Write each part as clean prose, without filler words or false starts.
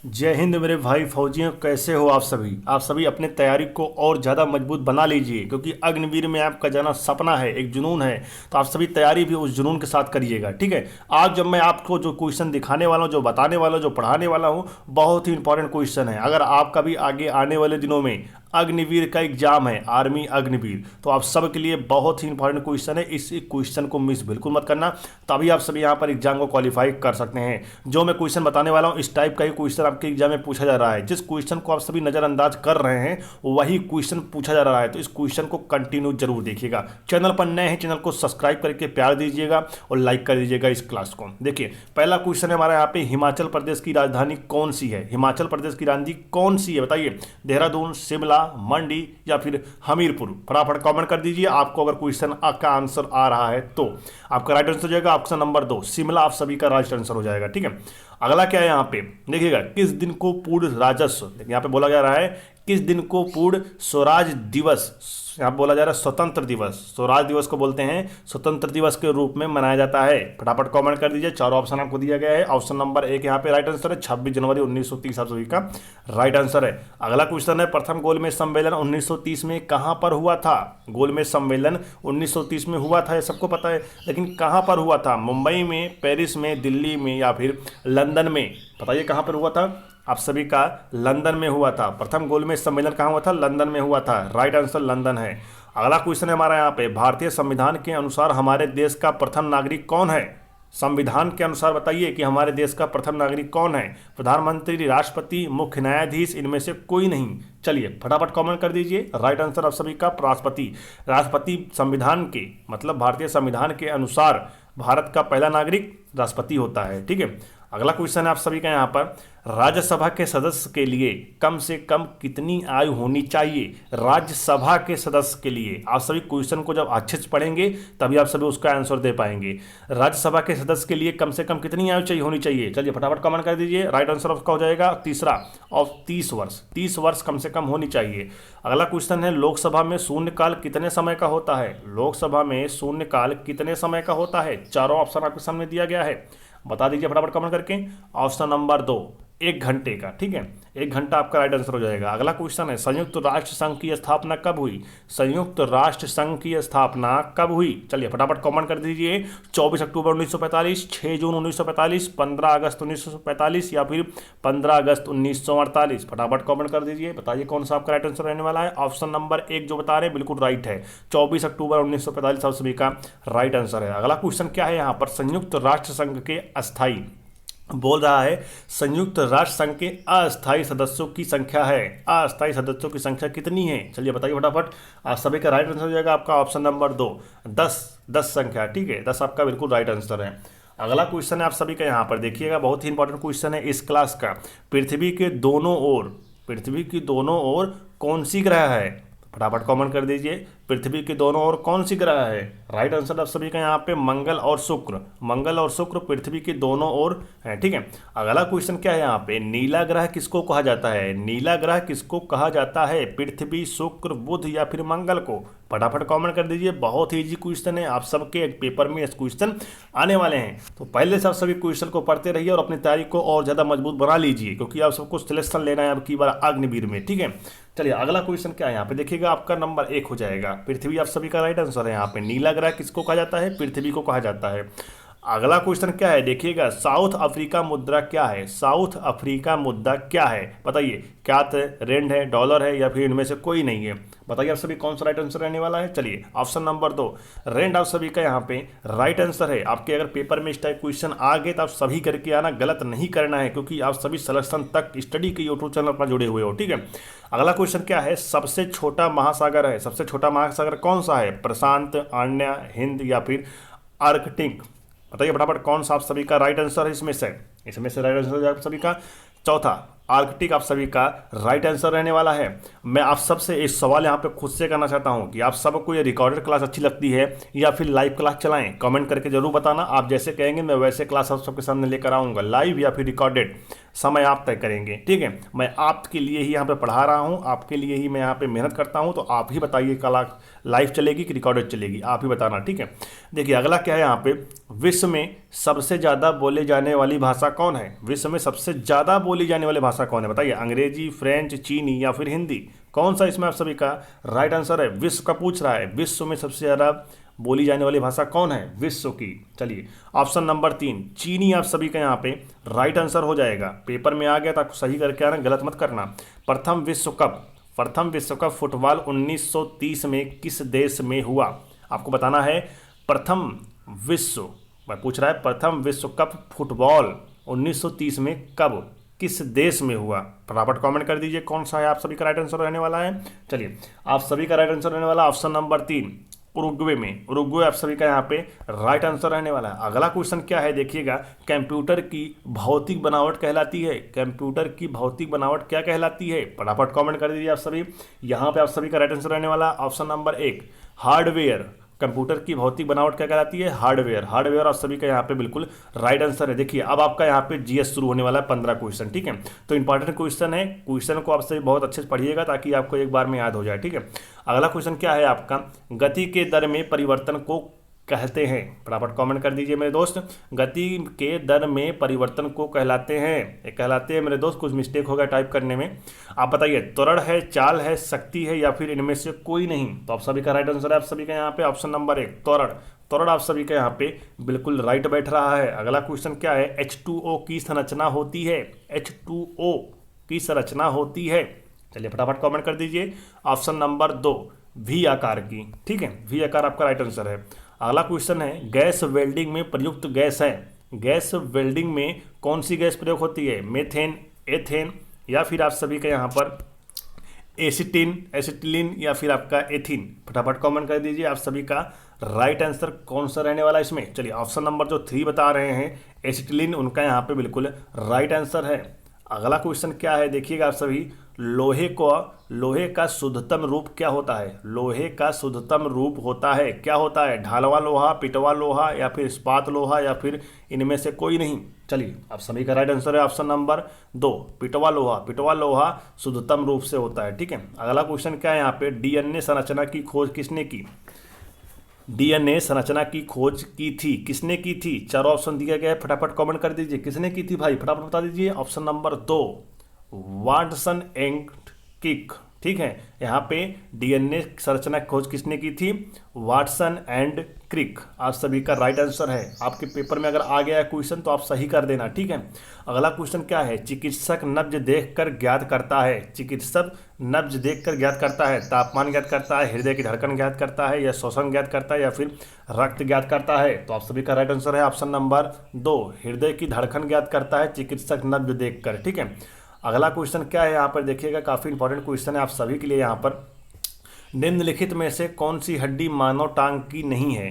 जय हिंद मेरे भाई फौजियों, कैसे हो आप सभी अपने तैयारी को और ज़्यादा मजबूत बना लीजिए, क्योंकि अग्निवीर में आपका जाना सपना है, एक जुनून है। तो आप सभी तैयारी भी उस जुनून के साथ करिएगा, ठीक है। आज जब मैं आपको जो क्वेश्चन दिखाने वाला हूँ, जो बताने वाला हूँ, जो पढ़ाने वाला हूँ, बहुत ही इंपॉर्टेंट क्वेश्चन है। अगर आपका भी आगे आने वाले दिनों में अग्निवीर का एग्जाम है, आर्मी अग्निवीर, तो आप सब के लिए बहुत ही इंपॉर्टेंट क्वेश्चन है। इस क्वेश्चन को मिस बिल्कुल मत करना, तभी आप सभी यहाँ पर एग्जाम को क्वालिफाई कर सकते हैं। जो मैं क्वेश्चन बताने वाला हूँ, इस टाइप का ही क्वेश्चन आपके एग्जाम में पूछा जा रहा है। जिस क्वेश्चन को आप सभी नज़रअंदाज कर रहे हैं, वही क्वेश्चन पूछा जा रहा है। तो इस क्वेश्चन को कंटिन्यू जरूर देखिएगा। चैनल पर नए हैं, चैनल को सब्सक्राइब करके प्यार दीजिएगा और लाइक कर दीजिएगा इस क्लास को। देखिए, पहला क्वेश्चन है हमारा यहाँ पे, हिमाचल प्रदेश की राजधानी कौन सी है? हिमाचल प्रदेश की राजधानी कौन सी है बताइए। देहरादून, शिमला, मंडी या फिर हमीरपुर? फटाफट कमेंट कर दीजिए आपको अगर क्वेश्चन का आंसर आ रहा है तो। आपका राइट आंसर हो जाएगा ऑप्शन नंबर 2, शिमला आप सभी का राइट आंसर हो जाएगा, ठीक है। अगला क्या है यहाँ पे, देखिएगा, किस दिन को पूर्ण राजस्व, यहाँ पे बोला जा रहा है किस दिन को पूर्ण स्वराज दिवस, यहाँ बोला जा रहा है स्वतंत्र दिवस, स्वराज दिवस को बोलते हैं स्वतंत्र दिवस के रूप में मनाया जाता है। फटाफट कमेंट कर दीजिए। चारों ऑप्शन आपको दिया गया है। ऑप्शन नंबर 1 यहाँ पे राइट आंसर है, 26 जनवरी 1930 आप सभी का राइट आंसर है। अगला क्वेश्चन है, प्रथम गोलमेज सम्मेलन 1930 में कहाँ पर हुआ था? गोलमेज सम्मेलन 1930 में हुआ था, ये सबको पता है, लेकिन कहाँ पर हुआ था? मुंबई में, पेरिस में, दिल्ली में या फिर लंदन में? बताइए कहाँ पर हुआ था? आप सभी का लंदन में हुआ था। प्रथम गोलमेज सम्मेलन कहाँ हुआ था? लंदन में हुआ था। राइट आंसर लंदन है। अगला क्वेश्चन है हमारा यहाँ पे, भारतीय संविधान के अनुसार हमारे देश का प्रथम नागरिक कौन है? संविधान के अनुसार बताइए कि हमारे देश का प्रथम नागरिक कौन है? प्रधानमंत्री, राष्ट्रपति, मुख्य न्यायाधीश, इनमें से कोई नहीं? चलिए फटाफट कमेंट कर दीजिए। राइट आंसर आप सभी का राष्ट्रपति। राष्ट्रपति संविधान के मतलब भारतीय संविधान के अनुसार भारत का पहला नागरिक राष्ट्रपति होता है, ठीक है। अगला क्वेश्चन है आप सभी का यहाँ पर, राज्यसभा के सदस्य के लिए कम से कम कितनी आयु होनी चाहिए? राज्यसभा के सदस्य के लिए आप सभी क्वेश्चन को जब अच्छे से पढ़ेंगे तभी आप सभी उसका आंसर दे पाएंगे। राज्यसभा के सदस्य के लिए कम से कम कितनी आयु चाहिए होनी चाहिए? चलिए फटाफट कमेंट कर दीजिए। राइट आंसर उसका हो जाएगा तीसरा ऑफ 30 वर्ष। 30 वर्ष कम से कम होनी चाहिए। अगला क्वेश्चन है, लोकसभा में शून्यकाल कितने समय का होता है? लोकसभा में शून्यकाल कितने समय का होता है? चारों ऑप्शन आपके सामने दिया गया है, बता दीजिए फटाफट कमेंट करके। ऑप्शन नंबर 2, 1 घंटे का, ठीक है। 1 घंटा आपका राइट आंसर हो जाएगा। अगला क्वेश्चन है, संयुक्त राष्ट्र संघ की स्थापना कब हुई? संयुक्त राष्ट्र संघ की स्थापना कब हुई? चलिए फटाफट कमेंट कर दीजिए। 24 अक्टूबर 1945, 6 जून 1945, 15 अगस्त 1945 या फिर 15 अगस्त 1948? फटाफट कमेंट कर दीजिए, बताइए कौन सा आपका राइट आंसर रहने वाला है। ऑप्शन नंबर 1 जो बता रहे हैं बिल्कुल राइट है, 24 अक्टूबर 1945 आप सभी का राइट आंसर है। अगला क्वेश्चन क्या है यहाँ पर, संयुक्त राष्ट्र संघ के अस्थायी, बोल रहा है संयुक्त राष्ट्र संघ के अस्थायी सदस्यों की संख्या है, अस्थायी सदस्यों की संख्या कितनी है? चलिए बताइए फटाफट। आप सभी का राइट आंसर हो जाएगा आपका ऑप्शन नंबर 2, 10 संख्या, ठीक है। 10 आपका बिल्कुल राइट आंसर है। अगला क्वेश्चन है आप सभी का यहाँ पर, देखिएगा, बहुत ही इंपॉर्टेंट क्वेश्चन है इस क्लास का। पृथ्वी की दोनों ओर कौन सी ग्रह है? फटाफट कमेंट कर दीजिए। पृथ्वी के दोनों ओर कौन सी ग्रह है? राइट आंसर आप सभी का यहाँ पे मंगल और शुक्र। मंगल और शुक्र पृथ्वी के दोनों ओर है, ठीक है। अगला क्वेश्चन क्या है यहाँ पे, नीला ग्रह किसको कहा जाता है? नीला ग्रह किसको कहा जाता है? पृथ्वी, शुक्र, बुध या फिर मंगल को? फटाफट कमेंट कर दीजिए। बहुत ही ईजी क्वेश्चन है, आप सबके पेपर में इस क्वेश्चन आने वाले हैं, तो पहले से आप सभी क्वेश्चन को पढ़ते रहिए और अपनी तैयारी को और ज़्यादा मजबूत बना लीजिए, क्योंकि आप सबको सिलेक्शन लेना है अब की बार अग्निवीर में, ठीक है। चलिए अगला क्वेश्चन क्या है यहाँ पे, देखिएगा, आपका नंबर 1 हो जाएगा। पृथ्वी आप सभी का राइट आंसर है यहाँ पे। नीला ग्रह किसको कहा जाता है? पृथ्वी को कहा जाता है। अगला क्वेश्चन क्या है, देखिएगा, साउथ अफ्रीका मुद्रा क्या है? साउथ अफ्रीका मुद्रा क्या है बताइए। क्या रेंड है, डॉलर है या फिर इनमें से कोई नहीं है? बताइए आप सभी कौन सा राइट आंसर रहने वाला है। चलिए ऑप्शन नंबर 2, रेंड आप सभी का यहाँ पे राइट आंसर है। आपके अगर पेपर में इस टाइप क्वेश्चन आ गए तो आप सभी करके आना, गलत नहीं करना है, क्योंकि आप सभी सिलेक्शन तक स्टडी के यूट्यूब चैनल पर जुड़े हुए हो, ठीक है। अगला क्वेश्चन क्या है, सबसे छोटा महासागर है, सबसे छोटा महासागर कौन सा है? प्रशांत, आर्य, हिंद या फिर आर्कटिक? बताइए फटाफट कौन सा आप सभी का राइट आंसर है इसमें से राइट आंसर आप सभी का। चौथा, आर्कटिक आप सभी का राइट आंसर रहने वाला है। मैं आप सबसे एक सवाल यहाँ पे खुद से करना चाहता हूँ कि आप सबको ये रिकॉर्डेड क्लास अच्छी लगती है या फिर लाइव क्लास चलाएं? कमेंट करके जरूर बताना। आप जैसे कहेंगे मैं वैसे क्लास आप सबके सामने लेकर आऊँगा, लाइव या फिर रिकॉर्डेड। समय आप तय करेंगे, ठीक है। मैं आपके लिए ही यहाँ पे पढ़ा रहा हूँ, आपके लिए ही मैं यहाँ पे मेहनत करता हूँ, तो आप ही बताइए कल लाइव चलेगी कि रिकॉर्डेड चलेगी, आप ही बताना, ठीक है। देखिए अगला क्या है यहाँ पे, विश्व में सबसे ज़्यादा बोले जाने वाली भाषा कौन है? विश्व में सबसे ज़्यादा बोली जाने वाली भाषा कौन है? बताइए, अंग्रेजी, फ्रेंच, चीनी या फिर हिंदी? कौन सा इसमें आप सभी का राइट आंसर है? विश्व का पूछ रहा है, विश्व में सबसे ज़्यादा बोली जाने वाली भाषा कौन है विश्व की? चलिए ऑप्शन नंबर 3 चीनी आप सभी का यहाँ पे राइट आंसर हो जाएगा। पेपर में आ गया तो आपको सही करके आना, गलत मत करना। प्रथम विश्व कप फुटबॉल 1930 में किस देश में हुआ? आपको बताना है प्रथम विश्व, मैं पूछ रहा है प्रथम विश्व कप फुटबॉल 1930 में कब किस देश में हुआ? फटाफट कमेंट कर दीजिए कौन सा है आप सभी का राइट आंसर रहने वाला है। चलिए आप सभी का राइट आंसर रहने वाला ऑप्शन नंबर 3 उरुग्वे में। उरुग्वे आप सभी का यहाँ पे राइट आंसर रहने वाला है। अगला क्वेश्चन क्या है देखिएगा, कंप्यूटर की भौतिक बनावट कहलाती है, कंप्यूटर की भौतिक बनावट क्या कहलाती है? फटाफट कमेंट कर दीजिए आप सभी। यहाँ पे आप सभी का राइट आंसर रहने वाला ऑप्शन नंबर 1 हार्डवेयर। कंप्यूटर की भौतिक बनावट क्या कहलाती है? हार्डवेयर। हार्डवेयर आप सभी का यहाँ पे बिल्कुल राइट आंसर है। देखिए अब आपका यहाँ पे जीएस शुरू होने वाला है 15 क्वेश्चन, ठीक है। तो इंपॉर्टेंट क्वेश्चन है, क्वेश्चन को आप सभी बहुत अच्छे से पढ़िएगा ताकि आपको एक बार में याद हो जाए, ठीक है। अगला क्वेश्चन क्या है आपका, गति के दर में परिवर्तन को कहते हैं? फटाफट कमेंट कर दीजिए मेरे दोस्त। गति के दर में परिवर्तन को कहलाते हैं, ये कहलाते हैं मेरे दोस्त, कुछ मिस्टेक हो गया टाइप करने में। आप बताइए त्वरण है, चाल है, शक्ति है या फिर इनमें से कोई नहीं? तो आप सभी का राइट आंसर है आप सभी का यहाँ पे ऑप्शन नंबर 1 त्वरण। त्वरण आप सभी का यहाँ पे बिल्कुल राइट बैठ रहा है। अगला क्वेश्चन क्या है, H2O की संरचना होती है, H2O की संरचना होती है। चलिए फटाफट कमेंट कर दीजिए ऑप्शन नंबर 2 वी आकार की, ठीक है। वी आकार आपका राइट आंसर है। अगला क्वेश्चन है, गैस वेल्डिंग में प्रयुक्त गैस है, गैस वेल्डिंग में कौन सी गैस प्रयोग होती है? मेथेन, एथेन या फिर आप सभी का यहाँ पर एसिटिलीन या फिर आपका एथीन? फटाफट कमेंट कर दीजिए आप सभी का राइट आंसर कौन सा रहने वाला है इसमें। चलिए ऑप्शन नंबर जो 3 बता रहे हैं एसिटिलीन, उनका यहाँ पे बिल्कुल राइट आंसर है। अगला क्वेश्चन क्या है देखिएगा आप सभी, लोहे का शुद्धतम रूप क्या होता है? लोहे का शुद्धतम रूप होता है, क्या होता है? ढालवा लोहा, पिटवा लोहा या फिर इस्पात लोहा या फिर इनमें से कोई नहीं? चलिए आप सभी का राइट आंसर है ऑप्शन नंबर 2 पिटवा लोहा। पिटवा लोहा शुद्धतम रूप से होता है, ठीक है। अगला क्वेश्चन क्या है यहाँ पे, डीएनए संरचना की खोज किसने की? डीएनए संरचना की खोज की थी, किसने की थी? चारों ऑप्शन दिया गया है, फटाफट कमेंट कर दीजिए किसने की थी भाई, फटाफट बता दीजिए। Option number 2 Watson and Crick, ठीक है। यहाँ पे डीएनए संरचना की खोज किसने की थी? वाटसन एंड क्रिक आप सभी का राइट आंसर है। आपके पेपर में अगर आ गया है क्वेश्चन तो आप सही कर देना, ठीक है। अगला क्वेश्चन क्या है, चिकित्सक नब्ज देखकर ज्ञात करता है, चिकित्सक नब्ज देखकर ज्ञात करता है, तापमान ज्ञात करता है, हृदय की धड़कन ज्ञात करता है या श्वसन ज्ञात करता है या फिर रक्त ज्ञात करता है? तो आप सभी का राइट आंसर है ऑप्शन नंबर 2 हृदय की धड़कन ज्ञात करता है चिकित्सक नब्ज देखकर, ठीक है। अगला क्वेश्चन क्या है यहाँ पर देखिएगा, काफ़ी इंपॉर्टेंट क्वेश्चन है आप सभी के लिए। यहाँ पर निम्नलिखित में से कौन सी हड्डी मानव टांग की नहीं है?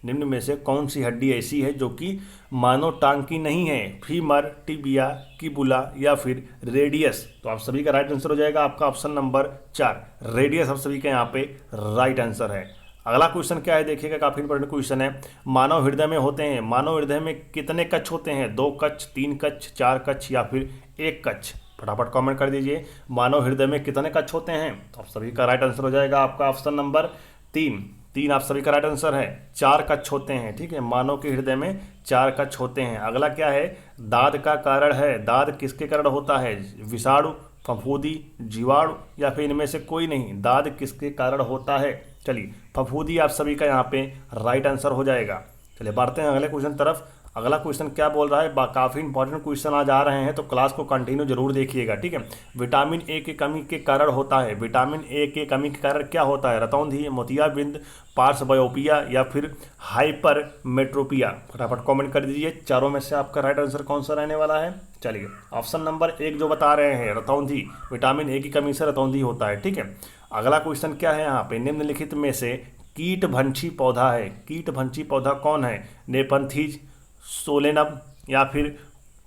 निम्न में से कौन सी हड्डी ऐसी है जो कि मानव टांग की नहीं है? फीमर, टिबिया, किबुला या फिर रेडियस? तो आप सभी का राइट आंसर हो जाएगा आपका ऑप्शन नंबर 4 रेडियस आप सभी का यहाँ पे राइट आंसर है। अगला क्वेश्चन क्या है देखिएगा, काफ़ी इंपॉर्टेंट क्वेश्चन है। मानव हृदय में होते हैं, मानव हृदय में कितने कक्ष होते हैं? 2 कक्ष, 3 कक्ष, 4 कक्ष या फिर 1 कक्ष? फटाफट कमेंट कर दीजिए मानव हृदय में कितने कक्ष होते हैं? तो आप सभी का राइट आंसर हो जाएगा आपका ऑप्शन नंबर 3 आप सभी का राइट आंसर है। 4 कक्ष होते हैं, ठीक है। मानव के हृदय में 4 कक्ष होते हैं। अगला क्या है, दाद का कारण है, दाद किसके कारण होता है? विषाणु, फफूंदी, जीवाणु या फिर इनमें से कोई नहीं? दाद किसके कारण होता है? चलिए फफूंदी आप सभी का यहाँ पे राइट आंसर हो जाएगा। चलिए बढ़ते हैं अगले क्वेश्चन तरफ। अगला क्वेश्चन क्या बोल रहा है, काफ़ी इंपॉर्टेंट क्वेश्चन आज आ रहे हैं तो क्लास को कंटिन्यू जरूर देखिएगा, ठीक है। विटामिन ए की कमी के कारण होता है, विटामिन ए के कमी के कारण क्या होता है? रतौंधी, मोतियाबिंद, पार्श्ववायोपिया या फिर हाइपरमेट्रोपिया? फटाफट कमेंट कर दीजिए चारों में से आपका राइट आंसर कौन सा रहने वाला है। चलिए ऑप्शन नंबर 1 जो बता रहे हैं रतौंधी, विटामिन ए की कमी से रतौंधी होता है, ठीक है। अगला क्वेश्चन क्या है यहाँ पे, निम्नलिखित में से कीटभंशी पौधा है, कीटभंशी पौधा कौन है? नेपंथीज, सोलेनम या फिर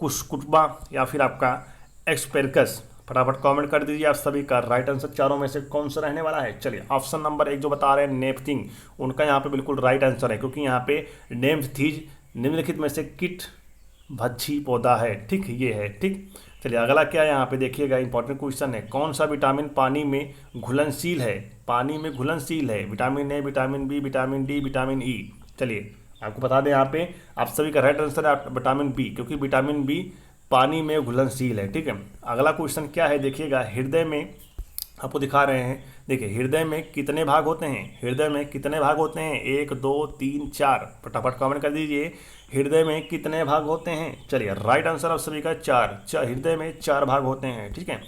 कुस्कुटबा या फिर आपका एक्सपेरकस? फटाफट कमेंट कर दीजिए आप सभी का राइट आंसर चारों में से कौन सा रहने वाला है। चलिए ऑप्शन नंबर 1 जो बता रहे हैं नेपथिंग, उनका यहाँ पे बिल्कुल राइट आंसर है, क्योंकि यहाँ पे नेपथीज निम्नलिखित में से कीट भज्जी पौधा है, ठीक, ये है, ठीक। चलिए अगला क्या है यहाँ पे देखिएगा, इंपॉर्टेंट क्वेश्चन है, कौन सा विटामिन पानी में घुलनशील है, पानी में घुलनशील है, vitamin A, vitamin B, vitamin D, vitamin E. चलिए आपको बता दें यहाँ पे आप सभी का राइट आंसर है विटामिन बी, क्योंकि विटामिन बी पानी में घुलनशील है, ठीक है। अगला क्वेश्चन क्या है देखिएगा, हृदय में आपको दिखा रहे हैं, देखिए हृदय में कितने भाग होते हैं, हृदय में कितने भाग होते हैं, 1 2 3 4, फटाफट कमेंट कर दीजिए, हृदय में कितने भाग होते हैं। चलिए राइट आंसर आप सभी का 4, हृदय में 4 भाग होते हैं, ठीक है।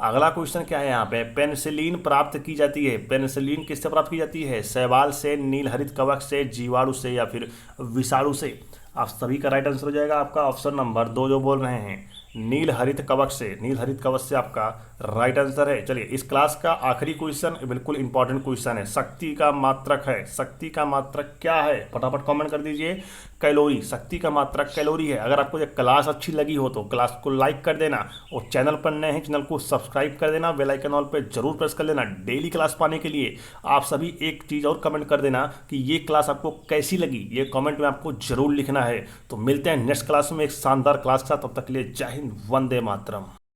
अगला क्वेश्चन क्या है यहाँ पे, पेनिसिलिन प्राप्त की जाती है, पेनिसिलिन किससे प्राप्त की जाती है, शैवाल से, नीलहरित कवक से, जीवाणु से या फिर विषाणु से। आप सभी का राइट आंसर हो जाएगा आपका ऑप्शन नंबर 2 जो बोल रहे हैं, नील हरित कवक से, नील हरित कवक से आपका राइट आंसर है। चलिए इस क्लास का आखिरी क्वेश्चन बिल्कुल इंपॉर्टेंट क्वेश्चन है, शक्ति का मात्रक है, शक्ति का मात्रक क्या है, फटाफट कमेंट कर दीजिए, कैलोरी, शक्ति का मात्रक कैलोरी है। अगर आपको ये क्लास अच्छी लगी हो तो क्लास को लाइक कर देना, और चैनल पर नए हैं चैनल को सब्सक्राइब कर देना, बेल आइकन ऑल पे जरूर प्रेस कर लेना। डेली क्लास पाने के लिए आप सभी एक चीज़ और कमेंट कर देना कि ये क्लास आपको कैसी लगी, ये कमेंट में आपको जरूर लिखना है। तो मिलते हैं नेक्स्ट क्लास में एक शानदार क्लास के साथ, तब तक के लिए जय हिंद, वंदे मातरम।